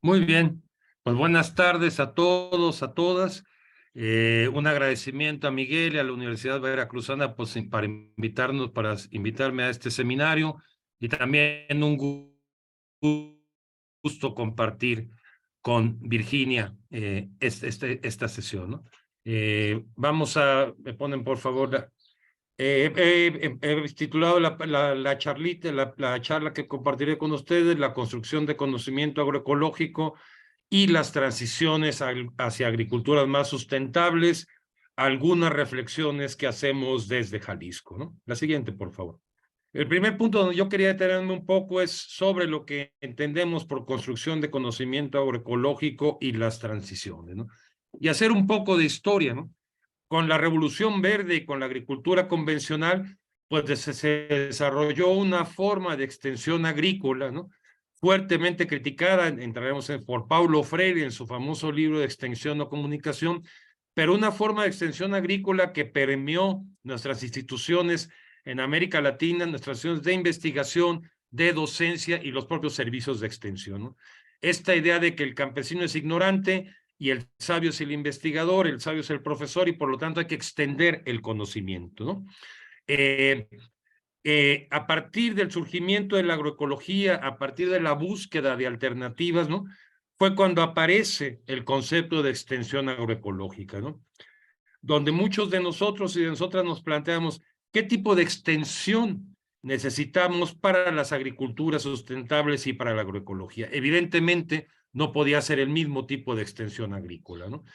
Muy bien, pues buenas tardes a todos, a todas. Un agradecimiento a Miguel y a la Universidad Veracruzana pues, para invitarnos, para invitarme a este seminario y también un gusto compartir con Virginia esta sesión, ¿no? Me ponen por favor, he titulado la charlita, la charla que compartiré con ustedes, la construcción de conocimiento agroecológico y las transiciones hacia agriculturas más sustentables, algunas reflexiones que hacemos desde Jalisco, ¿no? La siguiente, por favor. El primer punto donde yo quería detenerme un poco es sobre lo que entendemos por construcción de conocimiento agroecológico y las transiciones, ¿no? Y hacer un poco de historia, ¿no? Con la Revolución Verde y con la agricultura convencional, pues se desarrolló una forma de extensión agrícola, ¿no? Fuertemente criticada, entraremos por Paulo Freire en su famoso libro de Extensión o Comunicación, pero una forma de extensión agrícola que permeó nuestras instituciones en América Latina, nuestras instituciones de investigación, de docencia y los propios servicios de extensión, ¿no? Esta idea de que el campesino es ignorante y el sabio es el investigador, el sabio es el profesor y por lo tanto hay que extender el conocimiento, ¿no? A partir del surgimiento de la agroecología, a partir de la búsqueda de alternativas, ¿no? Fue cuando aparece el concepto de extensión agroecológica, ¿no? Donde muchos de nosotros y de nosotras nos planteamos qué tipo de extensión necesitamos para las agriculturas sustentables y para la agroecología. Evidentemente, no podía ser el mismo tipo de extensión agrícola, ¿no?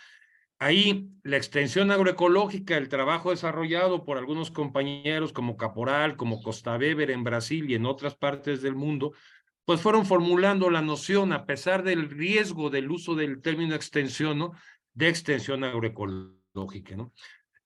Ahí la extensión agroecológica, el trabajo desarrollado por algunos compañeros como Caporal, como Costa Weber en Brasil y en otras partes del mundo, pues fueron formulando la noción, a pesar del riesgo del uso del término extensión, ¿no? De extensión agroecológica, ¿no?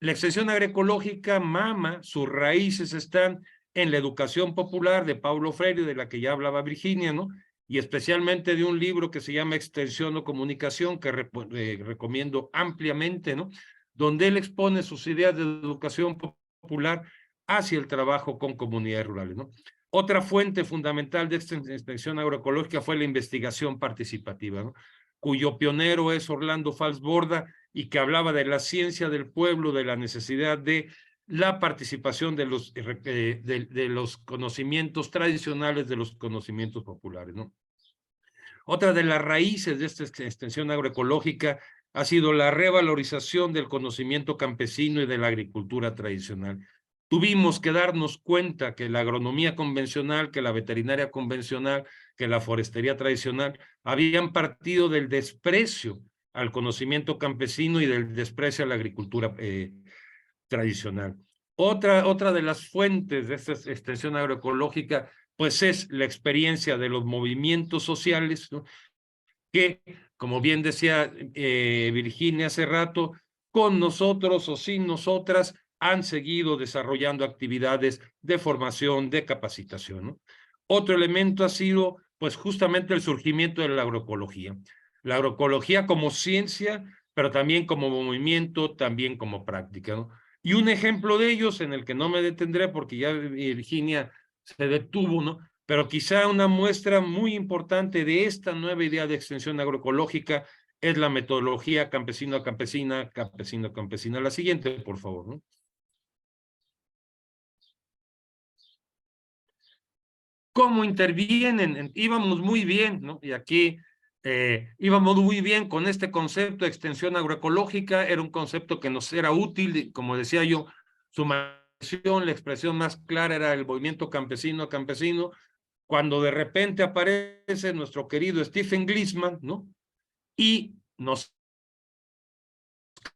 La extensión agroecológica mama, sus raíces están en la educación popular de Paulo Freire, de la que ya hablaba Virginia, ¿no? Y especialmente de un libro que se llama Extensión o Comunicación, que recomiendo ampliamente, ¿no? Donde él expone sus ideas de educación popular hacia el trabajo con comunidades rurales, ¿no? Otra fuente fundamental de esta extensión agroecológica fue la investigación participativa, ¿no? Cuyo pionero es Orlando Fals Borda, y que hablaba de la ciencia del pueblo, de la necesidad de la participación de los conocimientos tradicionales, de los conocimientos populares, ¿no? Otra de las raíces de esta extensión agroecológica ha sido la revalorización del conocimiento campesino y de la agricultura tradicional. Tuvimos que darnos cuenta que la agronomía convencional, que la veterinaria convencional, que la forestería tradicional habían partido del desprecio al conocimiento campesino y del desprecio a la agricultura tradicional. Otra de las fuentes de esta extensión agroecológica pues es la experiencia de los movimientos sociales, ¿no? Que, como bien decía Virginia hace rato, con nosotros o sin nosotras han seguido desarrollando actividades de formación, de capacitación, ¿no? Otro elemento ha sido, pues, justamente el surgimiento de la agroecología. La agroecología como ciencia, pero también como movimiento, también como práctica, ¿no? Y un ejemplo de ellos, en el que no me detendré porque ya Virginia se detuvo, ¿no? Pero quizá una muestra muy importante de esta nueva idea de extensión agroecológica es la metodología campesino-campesina, campesino-campesina. La siguiente, por favor, ¿no? ¿Cómo intervienen? Íbamos muy bien, ¿no? Y aquí íbamos muy bien con este concepto de extensión agroecológica, era un concepto que nos era útil, como decía yo, su la expresión más clara era el movimiento campesino-campesino, cuando de repente aparece nuestro querido Stephen Gliessman, ¿no? Y nos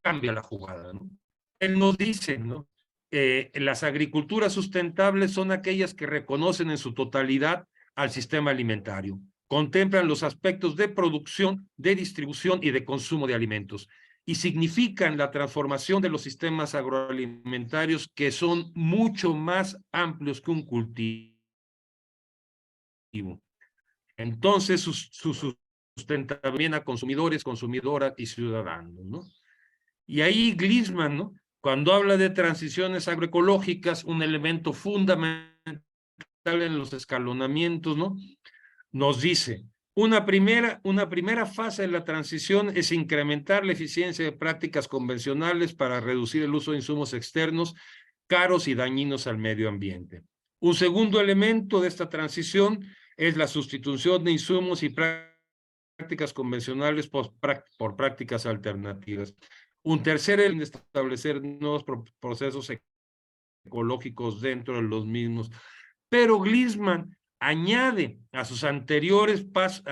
cambia la jugada, ¿no? Él nos dice, ¿no? Las agriculturas sustentables son aquellas que reconocen en su totalidad al sistema alimentario, contemplan los aspectos de producción, de distribución y de consumo de alimentos, y significan la transformación de los sistemas agroalimentarios que son mucho más amplios que un cultivo. Entonces, sustenta bien a consumidores, consumidoras y ciudadanos, ¿no? Y ahí Gliessman, ¿no? Cuando habla de transiciones agroecológicas, un elemento fundamental en los escalonamientos, ¿no? Nos dice, Una primera fase de la transición es incrementar la eficiencia de prácticas convencionales para reducir el uso de insumos externos caros y dañinos al medio ambiente. Un segundo elemento de esta transición es la sustitución de insumos y prácticas convencionales por prácticas alternativas. Un tercer elemento es establecer nuevos procesos ecológicos dentro de los mismos. Pero Gliessman añade a sus anteriores pasos,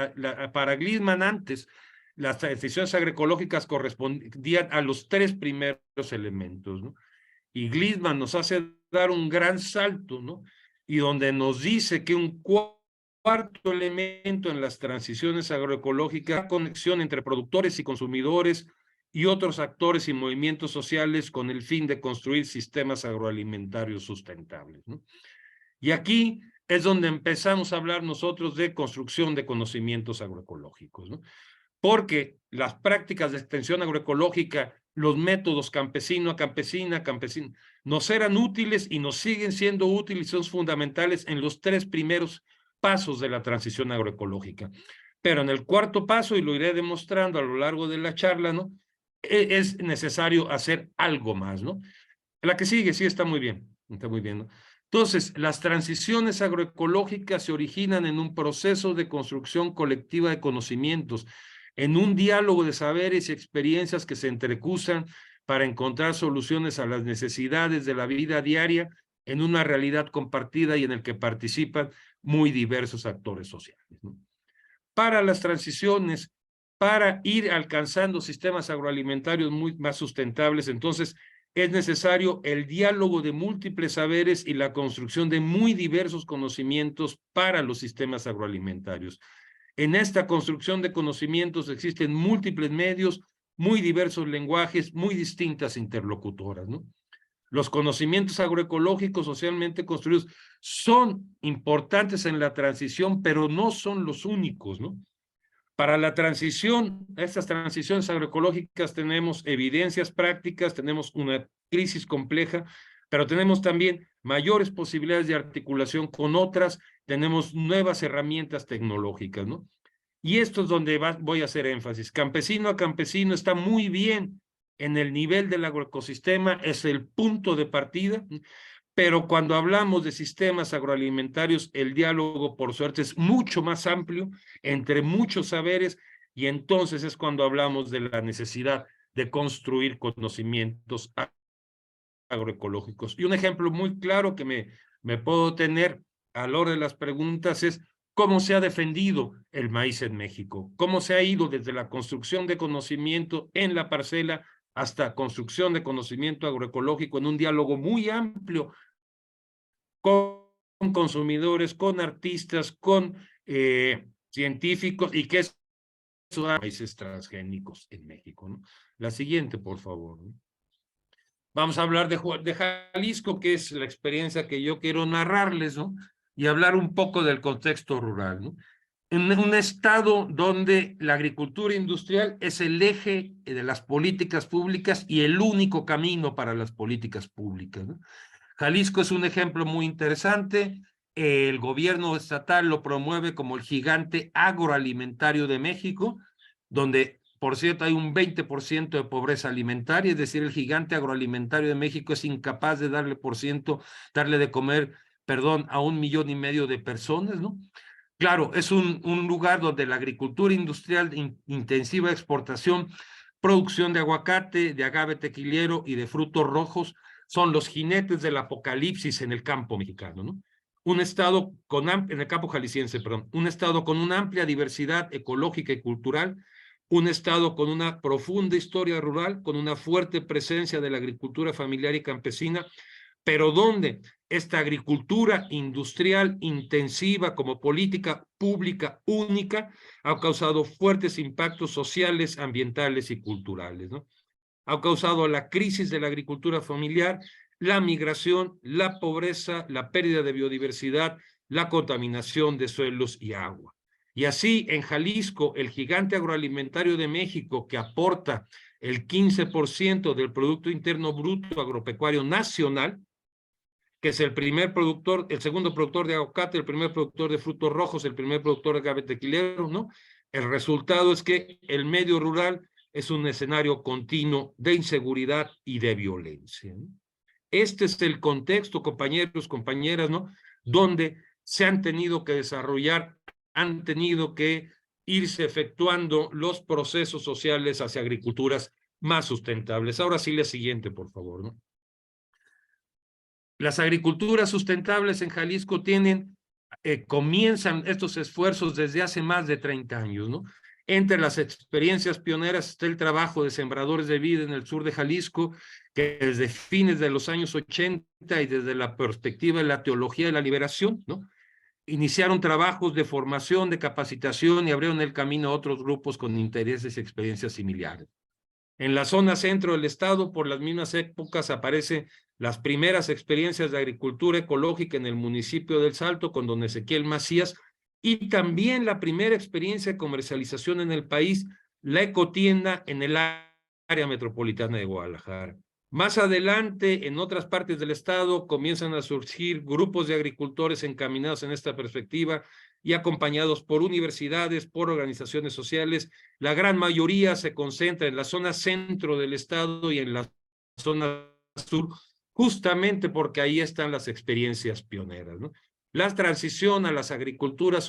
para Gliessman antes, las decisiones agroecológicas correspondían a los tres primeros elementos, ¿no? Y Gliessman nos hace dar un gran salto, ¿no? Y donde nos dice que un cuarto elemento en las transiciones agroecológicas es la conexión entre productores y consumidores y otros actores y movimientos sociales con el fin de construir sistemas agroalimentarios sustentables, ¿no? Y aquí es donde empezamos a hablar nosotros de construcción de conocimientos agroecológicos, ¿no? Porque las prácticas de extensión agroecológica, los métodos campesino a campesina, nos eran útiles y nos siguen siendo útiles y son fundamentales en los tres primeros pasos de la transición agroecológica. Pero en el cuarto paso, y lo iré demostrando a lo largo de la charla, ¿no? Es necesario hacer algo más, ¿no? La que sigue, sí, está muy bien, ¿no? Entonces, las transiciones agroecológicas se originan en un proceso de construcción colectiva de conocimientos, en un diálogo de saberes y experiencias que se entrecruzan para encontrar soluciones a las necesidades de la vida diaria en una realidad compartida y en el que participan muy diversos actores sociales, ¿no? Para las transiciones, para ir alcanzando sistemas agroalimentarios más sustentables, entonces, es necesario el diálogo de múltiples saberes y la construcción de muy diversos conocimientos para los sistemas agroalimentarios. En esta construcción de conocimientos existen múltiples medios, muy diversos lenguajes, muy distintas interlocutoras, ¿no? Los conocimientos agroecológicos socialmente construidos son importantes en la transición, pero no son los únicos, ¿no? Para la transición, estas transiciones agroecológicas tenemos evidencias prácticas, tenemos una crisis compleja, pero tenemos también mayores posibilidades de articulación con otras, tenemos nuevas herramientas tecnológicas, ¿no? Y esto es donde voy a hacer énfasis. Campesino a campesino está muy bien en el nivel del agroecosistema, es el punto de partida, pero cuando hablamos de sistemas agroalimentarios, el diálogo, por suerte, es mucho más amplio entre muchos saberes y entonces es cuando hablamos de la necesidad de construir conocimientos agroecológicos. Y un ejemplo muy claro que me puedo tener a la hora de las preguntas es cómo se ha defendido el maíz en México, cómo se ha ido desde la construcción de conocimiento en la parcela hasta construcción de conocimiento agroecológico en un diálogo muy amplio con consumidores, con artistas, con científicos, y que eso da países transgénicos en México, ¿no? La siguiente, por favor, ¿no? Vamos a hablar de Jalisco, que es la experiencia que yo quiero narrarles, ¿no? Y hablar un poco del contexto rural, ¿no? En un estado donde la agricultura industrial es el eje de las políticas públicas y el único camino para las políticas públicas, ¿no? Jalisco es un ejemplo muy interesante. El gobierno estatal lo promueve como el gigante agroalimentario de México, donde, por cierto, hay un 20% de pobreza alimentaria, es decir, el gigante agroalimentario de México es incapaz de darle de comer, perdón, a 1,5 millones de personas, ¿no? Claro, es un lugar donde la agricultura industrial de intensiva exportación, producción de aguacate, de agave tequilero y de frutos rojos son los jinetes del apocalipsis en el campo mexicano, ¿no? Un estado en el campo jalisciense, perdón, un estado con una amplia diversidad ecológica y cultural, un estado con una profunda historia rural, con una fuerte presencia de la agricultura familiar y campesina, pero donde esta agricultura industrial intensiva como política pública única ha causado fuertes impactos sociales, ambientales y culturales, ¿no? Ha causado la crisis de la agricultura familiar, la migración, la pobreza, la pérdida de biodiversidad, la contaminación de suelos y agua. Y así, en Jalisco, el gigante agroalimentario de México, que aporta el 15% del Producto Interno Bruto Agropecuario Nacional, que es el primer productor, el segundo productor de aguacate, el primer productor de frutos rojos, el primer productor de agave tequilero, ¿no? El resultado es que el medio rural es un escenario continuo de inseguridad y de violencia, ¿no? Este es el contexto, compañeros, compañeras, ¿no? Donde se han tenido que desarrollar, han tenido que irse efectuando los procesos sociales hacia agriculturas más sustentables. Ahora sí, la siguiente, por favor, ¿no? Las agriculturas sustentables en Jalisco comienzan estos esfuerzos desde hace más de 30 años, ¿no? Entre las experiencias pioneras está el trabajo de Sembradores de Vida en el sur de Jalisco, que desde fines de los años 80 y desde la perspectiva de la teología de la liberación, ¿no? Iniciaron trabajos de formación, de capacitación y abrieron el camino a otros grupos con intereses y experiencias similares. En la zona centro del estado, por las mismas épocas, aparecen las primeras experiencias de agricultura ecológica en el municipio del Salto con don Ezequiel Macías, y también la primera experiencia de comercialización en el país, la ecotienda en el área metropolitana de Guadalajara. Más adelante, en otras partes del estado, comienzan a surgir grupos de agricultores encaminados en esta perspectiva y acompañados por universidades, por organizaciones sociales. La gran mayoría se concentra en la zona centro del estado y en la zona sur, justamente porque ahí están las experiencias pioneras, ¿no? La transición a las agriculturas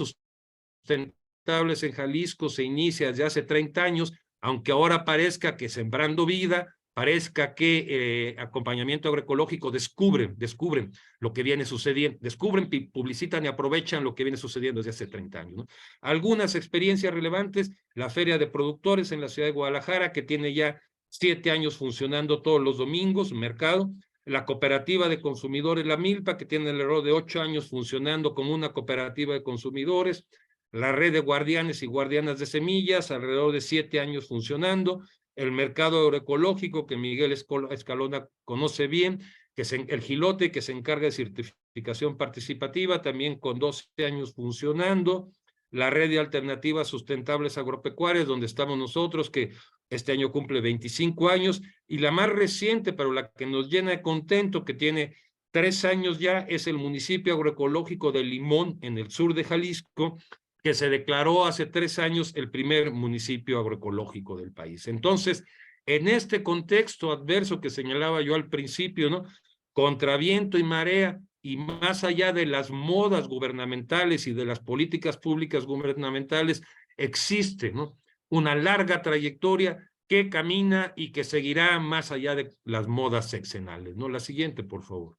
sustentables en Jalisco se inicia desde hace 30 años, aunque ahora parezca que Sembrando Vida, parezca que acompañamiento agroecológico descubren lo que viene sucediendo, descubren, publicitan y aprovechan lo que viene sucediendo desde hace 30 años, ¿no? Algunas experiencias relevantes, la Feria de Productores en la ciudad de Guadalajara, que tiene ya 7 años funcionando todos los domingos, mercado. La cooperativa de consumidores La Milpa, que tiene alrededor de 8 años funcionando como una cooperativa de consumidores. La red de guardianes y guardianas de semillas, alrededor de 7 años funcionando. El mercado agroecológico, que Miguel Escalona conoce bien, que es el Jilote, que se encarga de certificación participativa, también con 12 años funcionando. La red de alternativas sustentables agropecuarias, donde estamos nosotros, que este año cumple 25 años, y la más reciente, pero la que nos llena de contento, que tiene 3 años ya, es el municipio agroecológico de Limón, en el sur de Jalisco, que se declaró hace 3 años el primer municipio agroecológico del país. Entonces, en este contexto adverso que señalaba yo al principio, ¿no? Contra viento y marea, y más allá de las modas gubernamentales y de las políticas públicas gubernamentales, existe, ¿no? Una larga trayectoria que camina y que seguirá más allá de las modas sexenales, ¿no? La siguiente, por favor.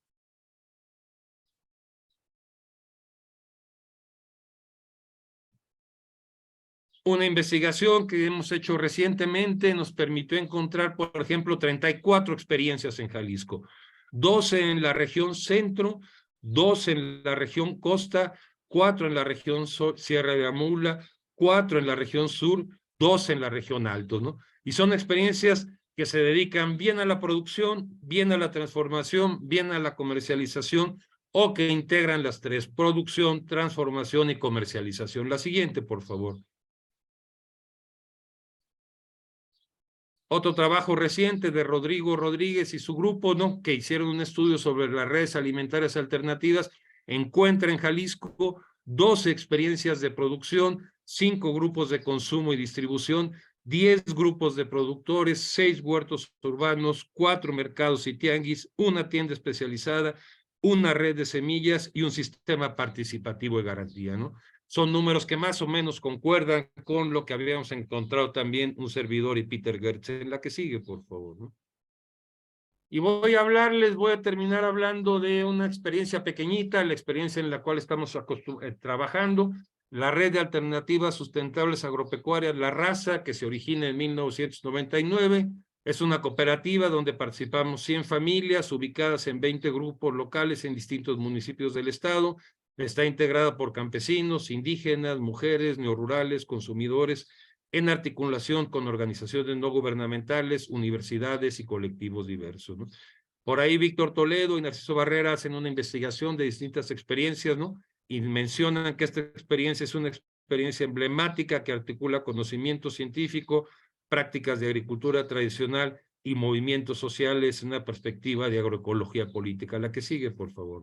Una investigación que hemos hecho recientemente nos permitió encontrar, por ejemplo, 34 experiencias en Jalisco, 12 en la región centro, 2 en la región costa, 4 en la región Sierra de Amula, 4 en la región sur, 2 en la región alto, ¿no? Y son experiencias que se dedican bien a la producción, bien a la transformación, bien a la comercialización, o que integran las tres: producción, transformación y comercialización. La siguiente, por favor. Otro trabajo reciente de Rodrigo Rodríguez y su grupo, ¿no? Que hicieron un estudio sobre las redes alimentarias alternativas, encuentra en Jalisco 12 experiencias de producción, 5 grupos de consumo y distribución, 10 grupos de productores, 6 huertos urbanos, 4 mercados y tianguis, una tienda especializada, una red de semillas y un sistema participativo de garantía, ¿no? Son números que más o menos concuerdan con lo que habíamos encontrado también un servidor y Peter Gertz. En la que sigue, por favor, ¿no? Y voy a terminar hablando de una experiencia pequeñita, la experiencia en la cual estamos trabajando, la Red de Alternativas Sustentables Agropecuarias La Raza, que se origina en 1999. Es una cooperativa donde participamos 100 familias ubicadas en 20 grupos locales en distintos municipios del estado. Está integrada por campesinos, indígenas, mujeres, neorurales, consumidores, en articulación con organizaciones no gubernamentales, universidades y colectivos diversos, ¿no? Por ahí Víctor Toledo y Narciso Barrera hacen una investigación de distintas experiencias, ¿no? Y mencionan que esta experiencia es una experiencia emblemática que articula conocimiento científico, prácticas de agricultura tradicional y movimientos sociales en una perspectiva de agroecología política. La que sigue, por favor.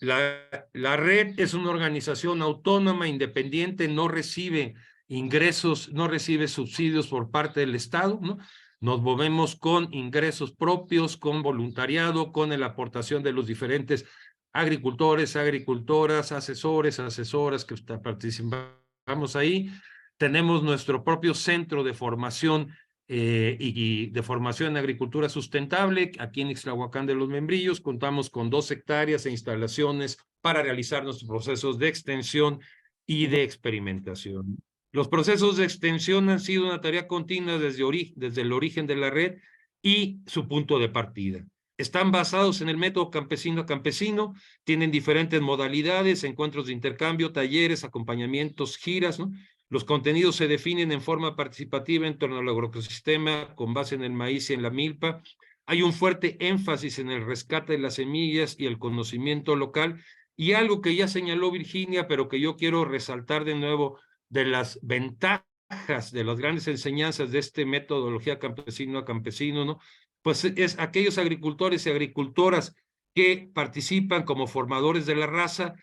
La red es una organización autónoma, independiente, no recibe ingresos, no recibe subsidios por parte del Estado, ¿no? Nos movemos con ingresos propios, con voluntariado, con la aportación de los diferentes agricultores, agricultoras, asesores, asesoras que participamos ahí. Tenemos nuestro propio centro de formación y de formación en agricultura sustentable. Aquí en Ixtlahuacán de los Membrillos contamos con 2 hectáreas e instalaciones para realizar nuestros procesos de extensión y de experimentación. Los procesos de extensión han sido una tarea continua desde el origen de la red y su punto de partida. Están basados en el método campesino a campesino, tienen diferentes modalidades, encuentros de intercambio, talleres, acompañamientos, giras, ¿no? Los contenidos se definen en forma participativa en torno al agroecosistema con base en el maíz y en la milpa. Hay un fuerte énfasis en el rescate de las semillas y el conocimiento local. Y algo que ya señaló Virginia, pero que yo quiero resaltar de nuevo, de las ventajas, de las grandes enseñanzas de esta metodología campesino a campesino, ¿no? Pues es aquellos agricultores y agricultoras que participan como formadores de la raza,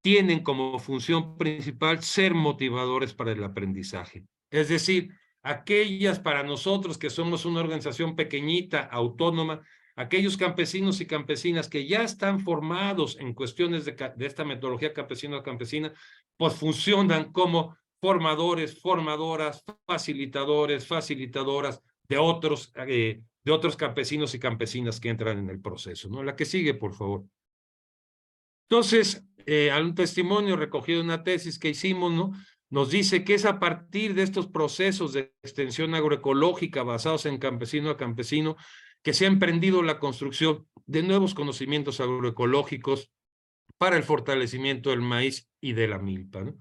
tienen como función principal ser motivadores para el aprendizaje. Es decir, aquellas para nosotros que somos una organización pequeñita, autónoma, aquellos campesinos y campesinas que ya están formados en cuestiones de esta metodología campesino-campesina, pues funcionan como formadores, formadoras, facilitadores, facilitadoras de otros campesinos y campesinas que entran en el proceso, ¿no? La que sigue, por favor. Entonces, un testimonio recogido en una tesis que hicimos, ¿no? Nos dice que es a partir de estos procesos de extensión agroecológica basados en campesino a campesino que se ha emprendido la construcción de nuevos conocimientos agroecológicos para el fortalecimiento del maíz y de la milpa, ¿no?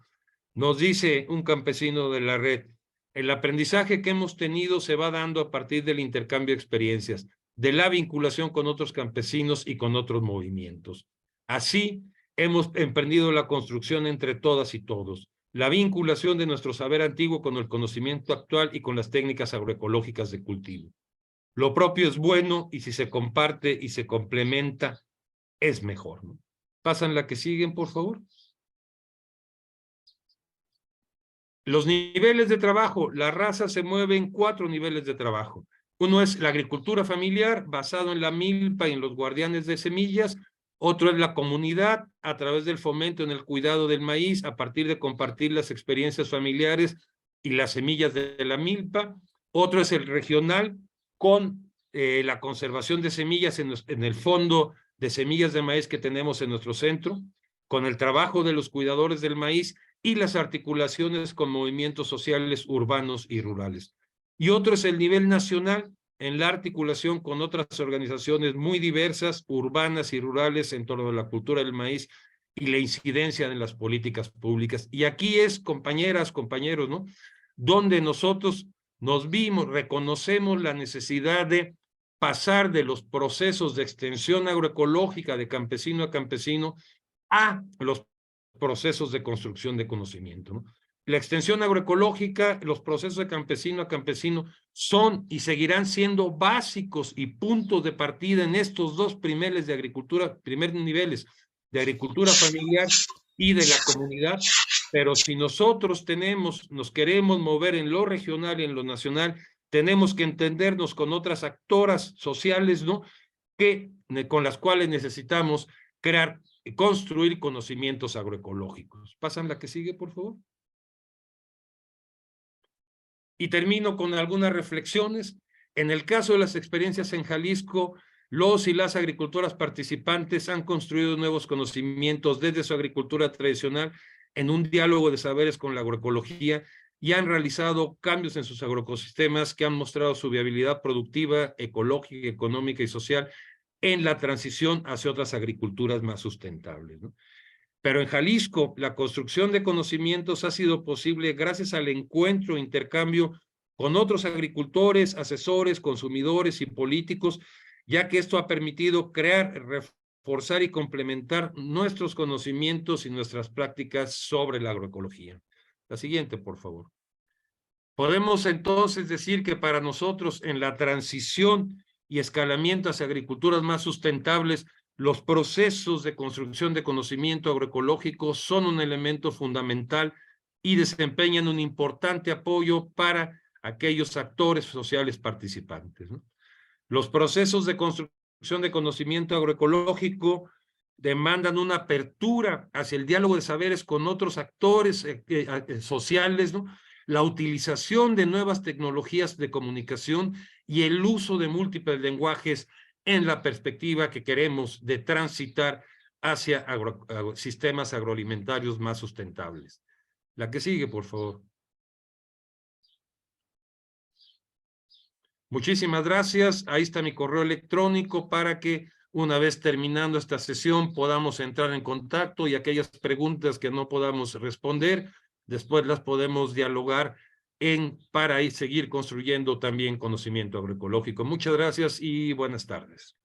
Nos dice un campesino de la red, el aprendizaje que hemos tenido se va dando a partir del intercambio de experiencias, de la vinculación con otros campesinos y con otros movimientos. Así, hemos emprendido la construcción entre todas y todos, la vinculación de nuestro saber antiguo con el conocimiento actual y con las técnicas agroecológicas de cultivo. Lo propio es bueno y si se comparte y se complementa, es mejor, ¿no? ¿Pasan la que siguen, por favor? Los niveles de trabajo. La raza se mueve en 4 niveles de trabajo. Uno es la agricultura familiar, basado en la milpa y en los guardianes de semillas. Otro es la comunidad, a través del fomento en el cuidado del maíz, a partir de compartir las experiencias familiares y las semillas de la milpa. Otro es el regional, con la conservación de semillas en el fondo de semillas de maíz que tenemos en nuestro centro, con el trabajo de los cuidadores del maíz y las articulaciones con movimientos sociales urbanos y rurales. Y otro es el nivel nacional, en la articulación con otras organizaciones muy diversas, urbanas y rurales, en torno a la cultura del maíz y la incidencia en las políticas públicas. Y aquí es, compañeras, compañeros, ¿no? Donde nosotros nos vimos, reconocemos la necesidad de pasar de los procesos de extensión agroecológica de campesino a campesino a los procesos de construcción de conocimiento, ¿no? La extensión agroecológica, los procesos de campesino a campesino son y seguirán siendo básicos y puntos de partida en estos 2 primeros niveles de agricultura familiar y de la comunidad, pero si nosotros nos queremos mover en lo regional y en lo nacional, tenemos que entendernos con otras actoras sociales, ¿no? Con las cuales necesitamos construir conocimientos agroecológicos. ¿Pasan la que sigue, por favor? Y termino con algunas reflexiones. En el caso de las experiencias en Jalisco, los y las agricultoras participantes han construido nuevos conocimientos desde su agricultura tradicional en un diálogo de saberes con la agroecología y han realizado cambios en sus agroecosistemas que han mostrado su viabilidad productiva, ecológica, económica y social en la transición hacia otras agriculturas más sustentables, ¿no? Pero en Jalisco, la construcción de conocimientos ha sido posible gracias al encuentro e intercambio con otros agricultores, asesores, consumidores y políticos, ya que esto ha permitido crear, reforzar y complementar nuestros conocimientos y nuestras prácticas sobre la agroecología. La siguiente, por favor. Podemos entonces decir que para nosotros en la transición y escalamiento hacia agriculturas más sustentables, los procesos de construcción de conocimiento agroecológico son un elemento fundamental y desempeñan un importante apoyo para aquellos actores sociales participantes, ¿no? Los procesos de construcción de conocimiento agroecológico demandan una apertura hacia el diálogo de saberes con otros actores sociales, ¿no? La utilización de nuevas tecnologías de comunicación y el uso de múltiples lenguajes en la perspectiva que queremos de transitar hacia sistemas agroalimentarios más sustentables. La que sigue, por favor. Muchísimas gracias. Ahí está mi correo electrónico para que una vez terminando esta sesión podamos entrar en contacto y aquellas preguntas que no podamos responder, después las podemos dialogar para seguir construyendo también conocimiento agroecológico. Muchas gracias y buenas tardes.